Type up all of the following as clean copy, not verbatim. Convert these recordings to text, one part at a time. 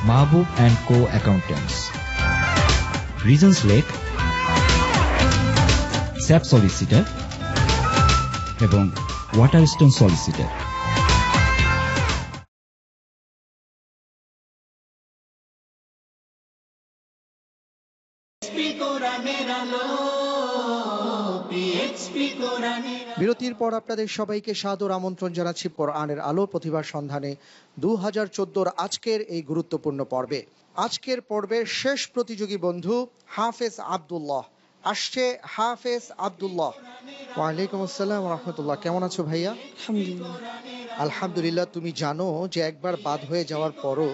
Mahbub and co accountants, reasons lake, sap solicitor এবং ওয়াটারস্টোন solicitor. বিরতির পর আপনাদের সবাইকে সাদর আমন্ত্রণ জানাচ্ছি কোরআনের আলো প্রতিভার সন্ধানে 2014 আজকের এই গুরুত্বপূর্ণ পর্বে। আজকের পর্বের শেষ প্রতিযোগী বন্ধু হাফেজ আব্দুল্লাহ আসছে। হাফেজ আব্দুল্লাহ, ওয়ালাইকুম আসসালাম রহমতুল্লাহ। কেমন আছো ভাইয়া? আলহামদুলিল্লাহ। তুমি জানো যে একবার বাদ হয়ে যাওয়ার পরও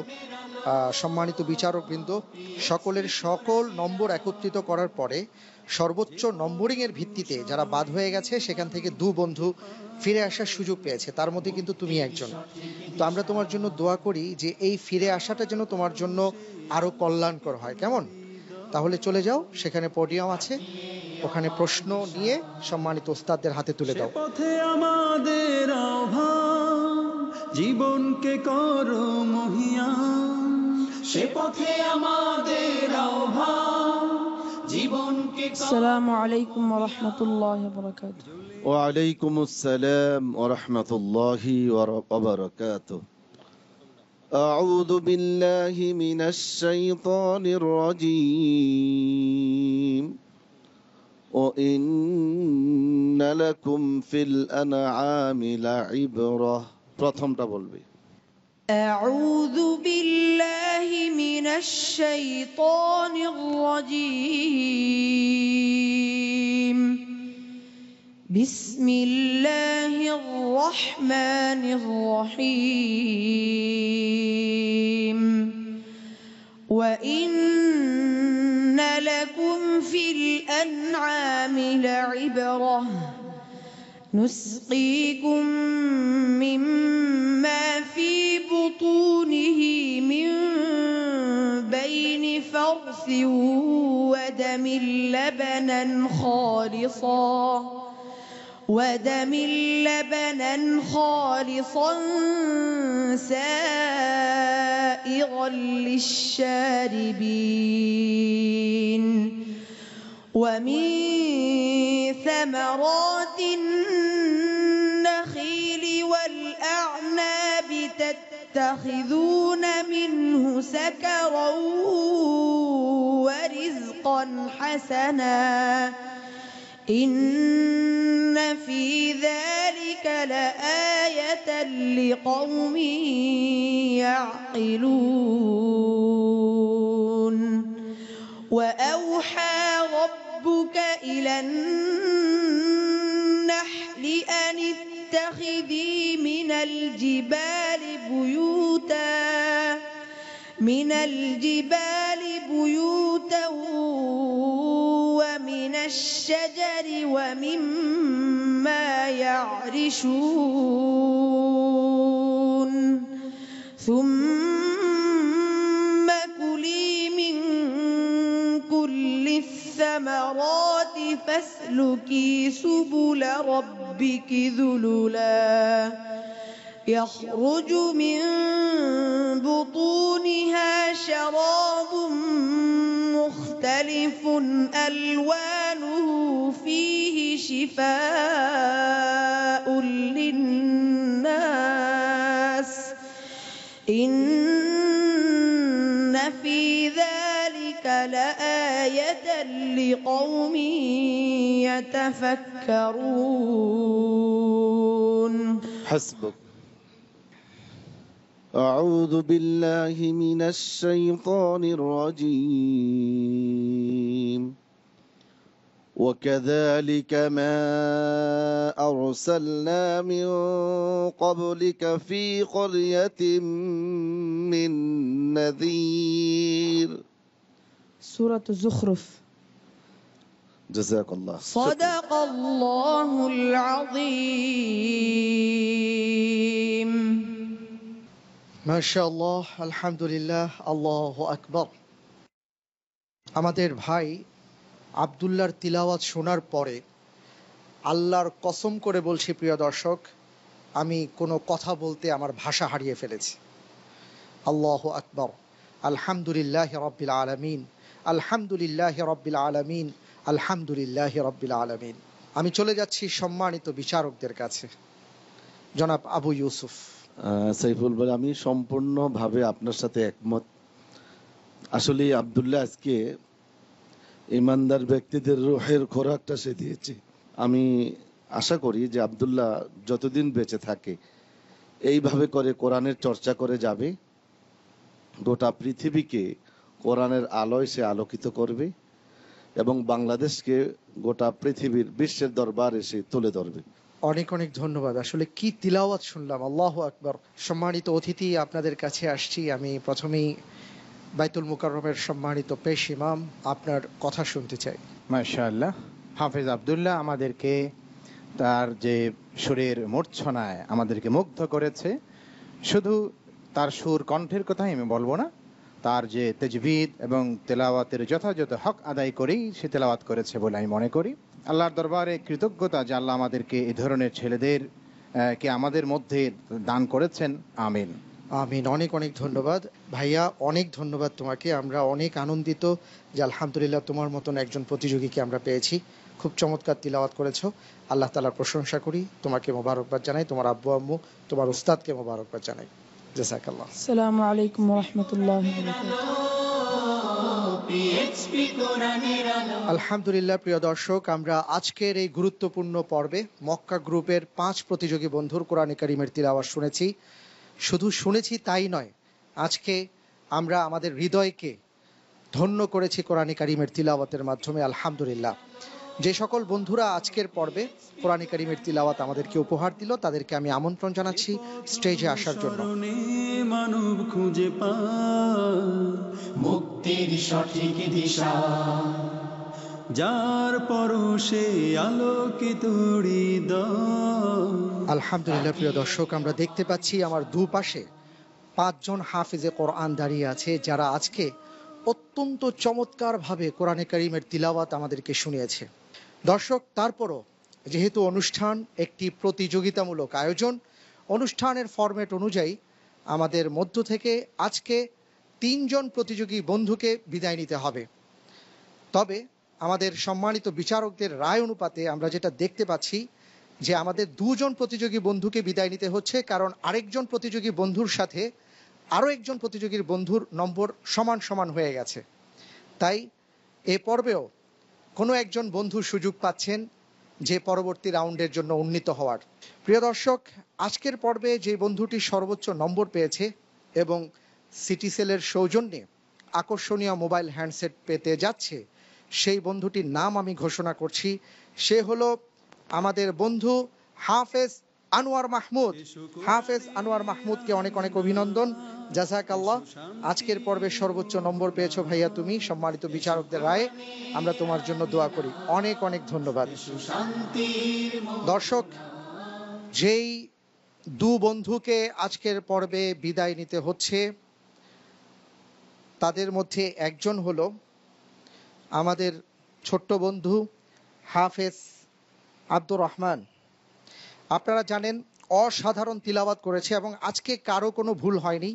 সম্মানিত বিচারক বৃন্দ সকলের সকল নম্বর একত্রিত করার পরে সর্বোচ্চ নম্বরিং এর ভিত্তিতে যারা বাদ হয়ে গেছে সেখান থেকে 2 বন্ধু ফিরে আসার সুযোগ পেয়েছে, তার মধ্যে কিন্তু তুমি একজন। তো আমরা তোমার জন্য দোয়া করি যে এই ফিরে আসাটা যেন তোমার জন্য আরো কল্যাণকর হয়। কেমন? তাহলে চলে যাও, সেখানে পোডিয়াম আছে, ওখানে প্রশ্ন নিয়ে সম্মানিত ওস্তাদদের হাতে তুলে দাও। পথে আমাদের আহ্বান, জীবনকে করো মহিয়ান। সে পথে আমাদের আহ্বান, জীবনকে। আসসালামু আলাইকুম ওয়া রাহমাতুল্লাহি ওয়া বারাকাতুহু। ওয়া আলাইকুমুস সালাম ওয়া রাহমাতুল্লাহি ওয়া বারাকাতুহু। আউযু বিল্লাহি মিনাশ শাইতানির রাজীম। ওয়া ইন্না লাকুম ফিল আনআমি লাইবরাহ। প্রথমটা বলবি। আউযু বিল্লাহি মিনাশ শাইতানির রাজীম। বিসমিল্লাহির রহমানির রহিম। ওয়া ইন্না লাকুম ফিল আনআমি লাইবরাহ نسقيكم مما في بطونه من بين فرث ودم لبنا خالصا سائغا للشاربين ومن ثمرات النخيل والأعناب تتخذون منه سكرا ورزقا حسنا إن في ذلك لآية لقوم يعقلون وأوحى ربك إلى النحل أن اتخذي من الجبال بيوتا ومن الشجر ومما يعرشون ثم كلي من كل الثمرات فاسلكي سبل ربك ذللا يخرج من بطونها شراب مختلف ألوانه فيه شفاء للناس إن في ذلك لآية لقوم يتفكرون. حسبك. أعوذ بالله من الشيطان الرجيم. وكذلك ما أرسلنا من قبلك في قرية من نذير. سورة الزخرف. جزاك الله. صدق الله العظيم. মাশাআল্লাহ, আলহামদুলিল্লাহ, আল্লাহু আকবার। আমাদের ভাই আব্দুল্লাহর তিলাওয়াত শোনার পরে আল্লাহর কসম করে বলছি প্রিয় দর্শক, আমি কোনো কথা বলতে আমার ভাষা হারিয়ে ফেলেছি। আল্লাহু আকবার। আলহামদুলিল্লাহি রাব্বিল আলামিন, আলহামদুলিল্লাহি রাব্বিল আলামিন, আলহামদুলিল্লাহি রাব্বিল আলামিন। আমি চলে যাচ্ছি সম্মানিত বিচারকদের কাছে। জনাব আবু ইউসুফ। সাইফুল ভাই, আমি সম্পূর্ণভাবে আপনার সাথে একমত। আসলে আব্দুল্লাহ আজকে ইমানদার ব্যক্তিদের রূহের খোরাকটা সে দিয়েছে। আমি আশা করি যে আব্দুল্লাহ যতদিন বেঁচে থাকে এইভাবে করে কোরআনের চর্চা করে যাবে, গোটা পৃথিবীকে কোরআনের আলোয় সে আলোকিত করবে এবং বাংলাদেশকে গোটা পৃথিবীর বিশ্বের দরবারে সে তুলে ধরবে। অনেক অনেক ধন্যবাদ। আসলে কি তিলাওয়াত শুনলাম, আল্লাহু আকবার। সম্মানিত অতিথি, আপনাদের কাছে আসছি। আমি প্রথমেই বাইতুল মুকাররমের সম্মানিত পেশ ইমাম, আপনার কথা শুনতে চাই। মাশাআল্লাহ, হাফেজ আব্দুল্লাহ আমাদেরকে তার যে সুরের মূর্ছনায় আমাদেরকে মুগ্ধ করেছে। শুধু তার সুর কণ্ঠের কথাই আমি বলবো না, তার যে তাজবিদ এবং তেলাওয়াতের যথাযথ হক আদায় করেই সে তেলাওয়াত করেছে বলে আমি মনে করি। আল্লাহর দরবারে কৃতজ্ঞতা যে আল্লাহ আমাদেরকে এই ধরনের ছেলেদের কে আমাদের মধ্যে দান করেছেন। আমিন আমিন। অনেক অনেক ধন্যবাদ ভাইয়া, অনেক ধন্যবাদ তোমাকে। আমরা অনেক আনন্দিত যে আলহামদুলিল্লাহ তোমার মতন একজন প্রতিযোগীকে আমরা পেয়েছি। খুব চমৎকার তিলাওয়াত করেছো। আল্লাহ তাআলার প্রশংসা করি, তোমাকে মোবারকবাদ জানাই, তোমার আব্বু আম্মু তোমার উস্তাদকে মোবারকবাদ জানাই। জাযাকাল্লাহ। আসসালামু আলাইকুম ওয়া রাহমাতুল্লাহি ওয়া বারাকাতুহু। আলহামদুলিল্লাহ। প্রিয় দর্শক, আমরা আজকের এই গুরুত্বপূর্ণ পর্বে মক্কা গ্রুপের 5 প্রতিযোগী বন্ধুর কোরআনে কারীমের তিলাওয়াত শুনেছি। শুধু শুনেছি তাই নয়, আজকে আমরা আমাদের হৃদয়কে ধন্য করেছি কোরআনে কারীমের তিলাওয়াতের মাধ্যমে। আলহামদুলিল্লাহ। যে সকল বন্ধুরা আজকের পর্বে কোরআনে কারীমের তিলাওয়াত আমাদেরকে উপহার দিল, তাদেরকে আমি আমন্ত্রণ জানাচ্ছি স্টেজে আসার জন্য। মানব খুঁজে পায় মুক্তির সঠিক দিশা, যার পরশে আলোকিত হৃদয়। আলহামদুলিল্লাহ। প্রিয় দর্শক, আমরা দেখতে পাচ্ছি আমার দুপাশে 5 জন হাফেজে কোরআন দাঁড়িয়ে আছে, যারা আজকে অত্যন্ত চমৎকারভাবে কোরআনে কারীমের তিলাওয়াত আমাদেরকে শুনিয়েছে। দর্শক, তারপরও যেহেতু অনুষ্ঠান একটি প্রতিযোগিতামূলক আয়োজন, অনুষ্ঠানের ফরম্যাট অনুযায়ী আমাদের মধ্য থেকে আজকে 3 জন প্রতিযোগী বন্ধুকে বিদায় নিতে হবে। তবে আমাদের সম্মানিত বিচারকদের রায় অনুপাতে আমরা যেটা দেখতে পাচ্ছি যে আমাদের 2 জন প্রতিযোগী বন্ধুকে বিদায় নিতে হচ্ছে, কারণ আরেকজন প্রতিযোগী বন্ধুর সাথে আরও একজন প্রতিযোগীর বন্ধুর নম্বর সমান সমান হয়ে গেছে। তাই এ পর্বেও কোনো একজন বন্ধু সুযোগ পাচ্ছেন যে পরবর্তী রাউন্ডের জন্য উন্নীত হওয়ার। প্রিয় দর্শক, আজকের পর্বে যে বন্ধুটি সর্বোচ্চ নম্বর পেয়েছে এবং সিটিসেলের সৌজন্যে আকর্ষণীয় মোবাইল হ্যান্ডসেট পেতে যাচ্ছে, সেই বন্ধুটির নাম আমি ঘোষণা করছি। সে হলো আমাদের বন্ধু হাফেজ আনোয়ার মাহমুদ। হাফেজ আনোয়ার মাহমুদকে অনেক অনেক অভিনন্দন। জাযাকাল্লাহ। আজকের পর্বে সর্বোচ্চ নম্বর পেয়েছো ভাইয়া তুমি। সম্মানিত বিচারকদের রায়ে আমরা তোমার জন্য দোয়া করি। অনেক অনেক ধন্যবাদ। দর্শক, যেই 2 বন্ধুকে আজকের পর্বে বিদায় নিতে হচ্ছে, তাদের মধ্যে একজন হলো আমাদের ছোট্ট বন্ধু হাফেজ আব্দুর রহমান। আপনারা জানেন অসাধারণ তিলাওয়াত করেছে এবং আজকে কারো কোনো ভুল হয়নি।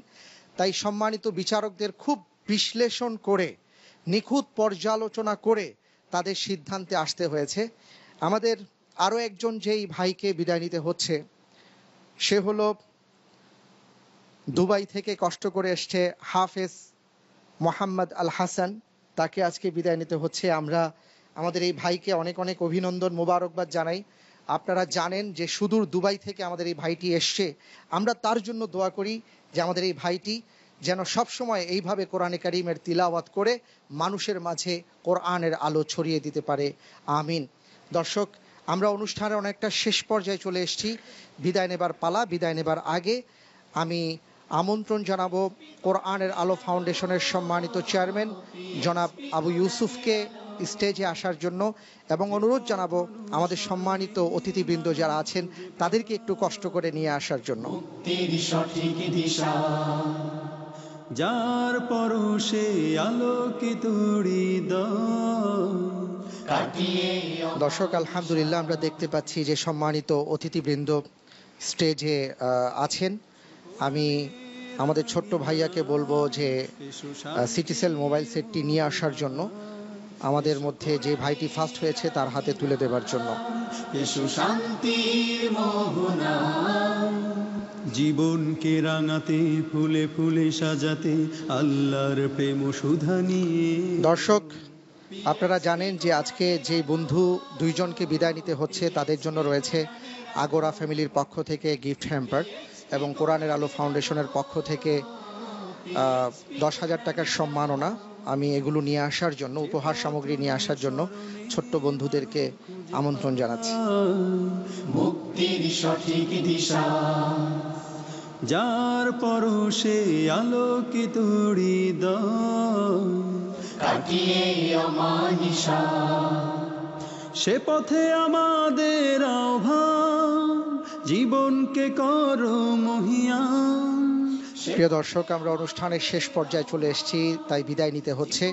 তাই সম্মানিত বিচারকদের খুব বিশ্লেষণ করে, নিখুঁত পর্যালোচনা করে তাদের সিদ্ধান্তে আসতে হয়েছে। আমাদের আরও একজন যেই ভাইকে বিদায় নিতে হচ্ছে, সে হলো দুবাই থেকে কষ্ট করে এসছে হাফেজ মোহাম্মদ আল হাসান। তাকে আজকে বিদায় নিতে হচ্ছে। আমরা আমাদের এই ভাইকে অনেক অনেক অভিনন্দন, মোবারকবাদ জানাই। আপনারা জানেন যে সুদূর দুবাই থেকে আমাদের এই ভাইটি এসছে। আমরা তার জন্য দোয়া করি যে আমাদের এই ভাইটি যেন সবসময় এইভাবে কোরআনে কারীমের তিলাওয়াত করে মানুষের মাঝে কোরআনের আলো ছড়িয়ে দিতে পারে। আমিন। দর্শক, আমরা অনুষ্ঠানের অনেকটা শেষ পর্যায়ে চলে এসেছি। বিদায় নেবার পালা। বিদায় নেবার আগে আমি আমন্ত্রণ জানাবো কোরআনের আলো ফাউন্ডেশনের সম্মানিত চেয়ারম্যান জনাব আবু ইউসুফকে স্টেজে আসার জন্য, এবং অনুরোধ জানাবো আমাদের সম্মানিত অতিথিবৃন্দ যারা আছেন তাদেরকে একটু কষ্ট করে নিয়ে আসার জন্য। সঠিক দিশা, যার পরশে আলোকিত হৃদয়। দর্শক, আলহামদুলিল্লাহ আমরা দেখতে পাচ্ছি যে সম্মানিত অতিথিবৃন্দ স্টেজে আছেন। আমি আমাদের ছোট্ট ভাইয়াকে বলবো যে সিটিসেল মোবাইল সেটটি নিয়ে আসার জন্য, আমাদের মধ্যে যে ভাইটি ফার্স্ট হয়েছে তার হাতে তুলে দেবার জন্য। এসো শান্তির মোহনা, জীবনকে রাঙাতে, ফুলে ফুলে সাজাতে, আল্লাহর প্রেম সুধা নিয়ে। দর্শক, আপনারা জানেন যে আজকে যে বন্ধু দুইজনকে বিদায় নিতে হচ্ছে তাদের জন্য রয়েছে আগোরা ফ্যামিলির পক্ষ থেকে গিফট হ্যাম্পার এবং কোরআনের আলো ফাউন্ডেশনের পক্ষ থেকে 10,000 টাকার সম্মাননা। আমি এগুলো নিয়ে আসার জন্য, উপহার সামগ্রী নিয়ে আসার জন্য ছোট্ট বন্ধুদেরকে আমন্ত্রণ জানাচ্ছি। মুক্তির সঠিক দিশা, যার পরশে আলোকিত হৃদয়, কাটিয়ে অমানিসা, সে পথে আমাদের আহ্বান, জীবনকে করো মহিয়ান। প্রিয় দর্শক, আমরা অনুষ্ঠানের শেষ পর্যায়ে চলে এসেছি, তাই বিদায় নিতে হচ্ছে।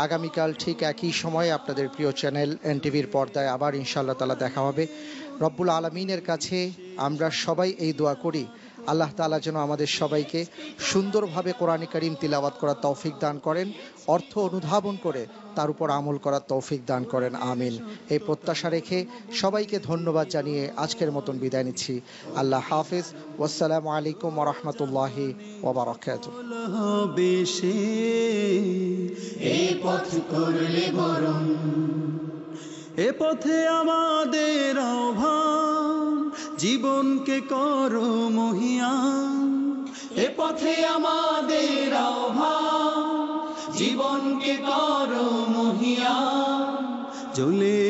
আগামীকাল ঠিক একই সময়ে আপনাদের প্রিয় চ্যানেল এনটিভির পর্দায় আবার ইনশাআল্লাহ তাআলা দেখা হবে। রব্বুল আলামিনের কাছে আমরা সবাই এই দোয়া করি, আল্লাহ তাআলা যেন আমাদের সবাইকে সুন্দরভাবে কোরআন কারীম তিলাওয়াত করার তৌফিক দান করেন, অর্থ অনুধাবন করে তার উপর আমল করার তৌফিক দান করেন, আমিন। এই প্রত্যাশা রেখে সবাইকে ধন্যবাদ জানিয়ে আজকের মতন বিদায় নিচ্ছি। আল্লাহ হাফিজ, ওয়াসসালামু আলাইকুম ওয়া রাহমাতুল্লাহি ওয়া বারাকাতুহু। এই পথ করলে বরং, এ পথে আমাদের আহ্বান, জীবনকে করো মহিয়ান। এ পথে আমাদের আহ্বান, জীবনকে করো মহিয়ান। জ্বলে